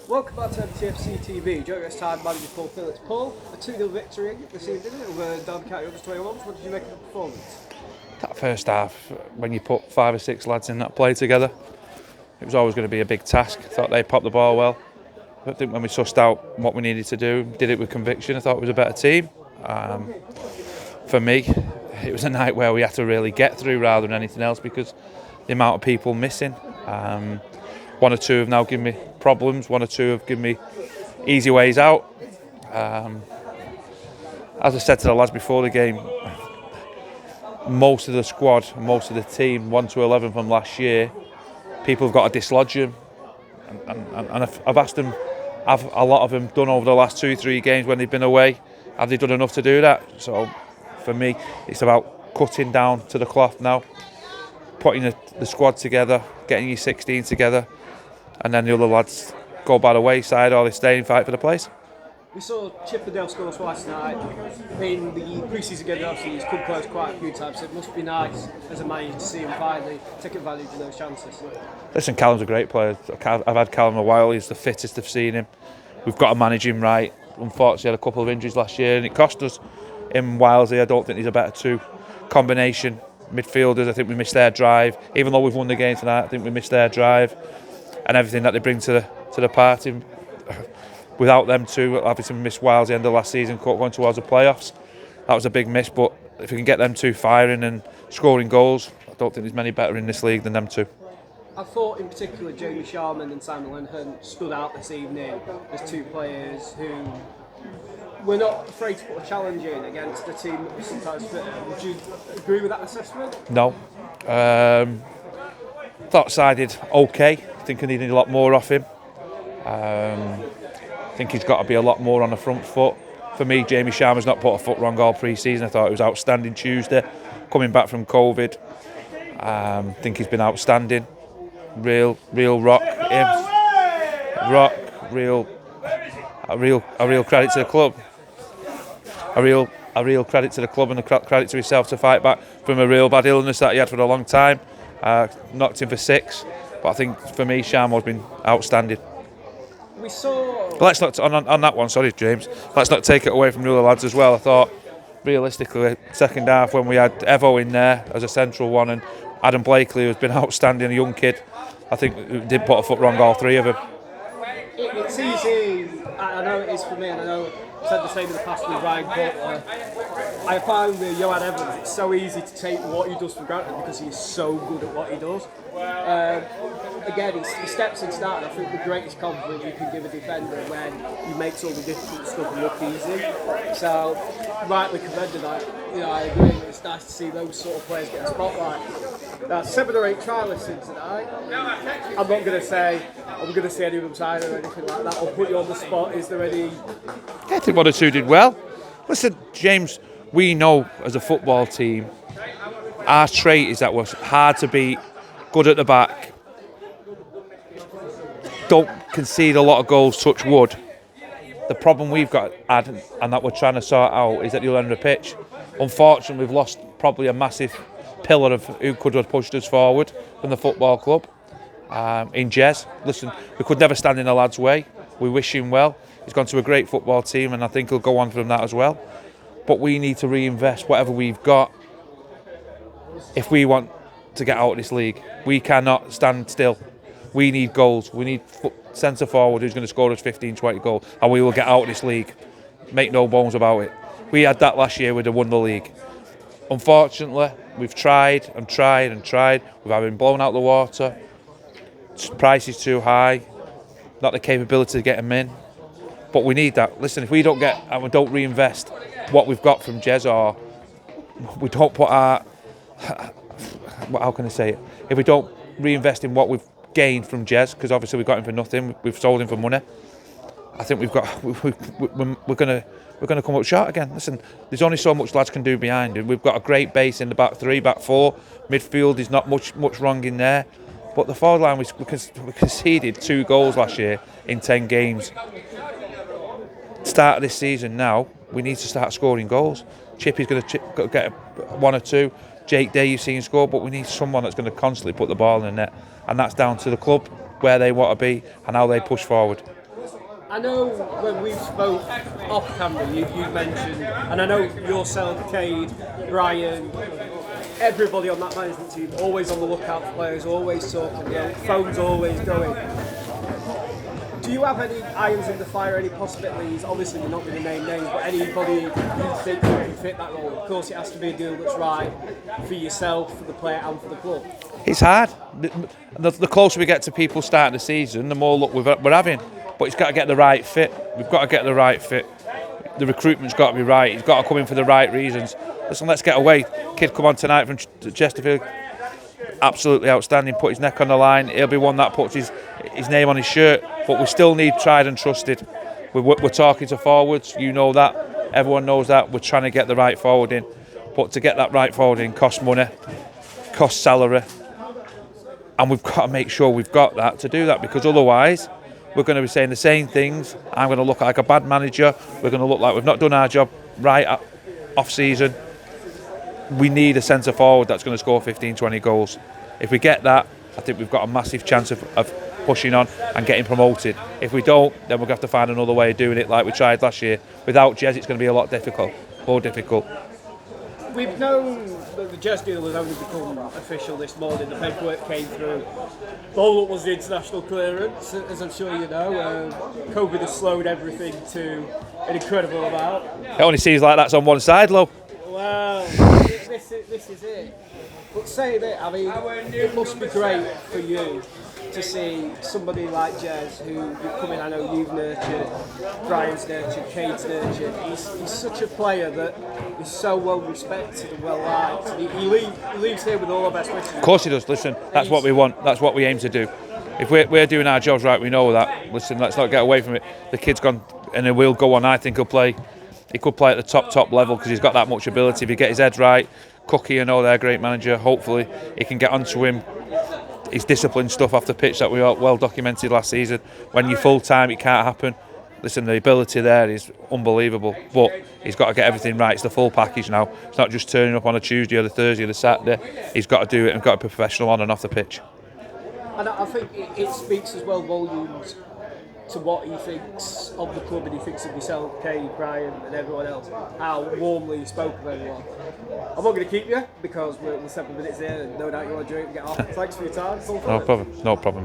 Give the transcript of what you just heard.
Welcome back to DCFC TV. Joining us time manager Paul Phillips. Paul, a 2-0 victory this evening over Derby County U21's. What did you make of the performance? That first half, when you put 5 or 6 lads in that play together, it was always going to be a big task. I thought they popped the ball well. I think when we sussed out what we needed to do, did it with conviction, I thought it was a better team. For me, it was a night where we had to really get through rather than anything else because the amount of people missing. One or two have now given me problems, one or two have given me easy ways out. As I said to the lads before the game, most of the squad, most of the team, 1 to 11 from last year, people have got to dislodge them. And I've asked them, have a lot of them done over the last 2-3 games when they've been away? Have they done enough to do that? So for me, it's about cutting down to the cloth now, putting the squad together, getting your 16 together, and then the other lads go by the wayside or they stay and fight for the place. We saw Chippendale score twice tonight. In the pre-season game, obviously he's come close quite a few times, so it must be nice as a manager to see him finally take advantage of those chances. Listen, Callum's a great player. I've had Callum a while. He's the fittest I've seen him. We've got to manage him right. Unfortunately, he had a couple of injuries last year and it cost us. Him, Wilesy, I don't think he's a better two combination midfielders. I think we missed their drive. Even though we've won the game tonight, I think we missed their drive and everything that they bring to the party. Without them two, obviously we missed Wilesy end of last season, going towards the playoffs. That was a big miss, but if we can get them two firing and scoring goals, I don't think there's many better in this league than them two. I thought in particular Jamie Sharman and Simon Lenhern stood out this evening as two players who were not afraid to put a challenge in against a team that was sometimes fitter. Would you agree with that assessment? No. Thought side did okay. I think I needed a lot more off him. I think he's got to be a lot more on the front foot. For me, Jamie Sharman's not put a foot wrong all pre-season. I thought he was outstanding Tuesday, coming back from COVID. I think he's been outstanding. Real rock. A real credit to the club. A real credit to the club and a credit to himself to fight back from a real bad illness that he had for a long time. Knocked him for 6, but I think for me, Sharman's been outstanding. We saw. But let's not on that one. Sorry, James. Let's not take it away from the other lads as well. I thought, realistically, second half when we had Evo in there as a central one and Adam Blakely, who's been outstanding, a young kid, I think we did put a foot wrong, all three of them. It's easy. I know it is for me, and I know I've said the same in the past with Ryan Butler. I find with Johan Evans, it's so easy to take what he does for granted because he's so good at what he does. Again, he steps into that, and I think the greatest compliment you can give a defender when he makes all the difficult stuff look easy. So, rightly commended. I agree. It's nice to see those sort of players get a spotlight. Now, 7 or 8 trialists in tonight. I'm not going to say any of them signed or anything like that. I'll put you on the spot. Is there any? I think 1 or 2 did well. Listen, James, we know as a football team, our trait is that we're hard to beat, good at the back, don't concede a lot of goals, touch wood. The problem we've got and that we're trying to sort out is at the other end of the pitch. Unfortunately, we've lost probably a massive pillar of who could have pushed us forward from the football club. In Jez, listen, we could never stand in the lad's way. We wish him well. He's gone to a great football team and I think he'll go on from that as well. But we need to reinvest whatever we've got if we want to get out of this league. We cannot stand still. We need goals. We need centre forward who's going to score us 15-20 goals and we will get out of this league. Make no bones about it. We had that last year with the won the league. Unfortunately, we've tried and tried and tried. We've been blown out the water. Price is too high. Not the capability to get them in. But we need that. Listen, if we don't get and we don't reinvest what we've got from Jez, or we don't put our, how can I say it? If we don't reinvest in what we've gained from Jez, because obviously we got him for nothing, we've sold him for money. I think we're going to come up short again. Listen, there's only so much lads can do behind him. We've got a great base in the back 3, back 4. Midfield is not much wrong in there. But the forward line, we conceded 2 goals last year in 10 games. Start of this season now, we need to start scoring goals. Chippy's going to get 1 or 2. Jake Day, you've seen score, but we need someone that's going to constantly put the ball in the net. And that's down to the club, where they want to be and how they push forward. I know when we spoke off camera, you mentioned, and I know yourself, Cade, Brian, everybody on that management team, always on the lookout for players, always talking, phone's always going. Do you have any irons in the fire, any possibilities? Obviously, you're not going to name names, but anybody you think can fit that role? Of course, it has to be a deal that's right for yourself, for the player, and for the club. It's hard. The closer we get to people starting the season, the more luck we're having. But it's got to get the right fit. We've got to get the right fit. The recruitment's got to be right. He's got to come in for the right reasons. Listen, let's get away. Kid come on tonight from Chesterfield. Absolutely outstanding. Put his neck on the line. He'll be one that puts his name on his shirt. But we still need tried and trusted. We're talking to forwards. You know that. Everyone knows that. We're trying to get the right forward in. But to get that right forward in costs money, costs salary. And we've got to make sure we've got that to do that, because otherwise we're going to be saying the same things. I'm going to look like a bad manager. We're going to look like we've not done our job right off season. We need a centre forward that's going to score 15-20 goals. If we get that, I think we've got a massive chance of pushing on and getting promoted. If we don't, then we're going to have to find another way of doing it like we tried last year. Without Jez, it's going to be a lot more difficult. We've known that the Jez deal has only become official this morning. The paperwork came through. All that was the international clearance, as I'm sure you know. COVID has slowed everything to an incredible amount. It only seems like that's on one side, Lo. Well, this is it. But saying it, I mean, it must be great for you to see somebody like Jez, who you've come in, I know you've nurtured, Brian's nurtured, Cade's nurtured. He's such a player that is so well respected and well liked. He leaves here with all our best wishes. Of course he does. Listen, that's what we want. That's what we aim to do. If we're doing our jobs right, we know that. Listen, let's not get away from it. The kid's gone, and he will go on. I think he'll play. He could play at the top level because he's got that much ability. If he get his head right, Cookie, I know they're a great manager. Hopefully, he can get onto him. His discipline stuff off the pitch that we all well documented last season. When you're full time, it can't happen. Listen, the ability there is unbelievable, but he's got to get everything right. It's the full package now. It's not just turning up on a Tuesday or the Thursday or the Saturday. He's got to do it and got to be professional on and off the pitch. And I think it speaks as well volumes to what he thinks of the club, and he thinks of yourself, Cade, Brian and everyone else, how warmly he spoke of everyone. I'm not going to keep you because we're 7 minutes there and no doubt you want to drink and get off. Thanks for your time, Paul Phillips. No problem, mate.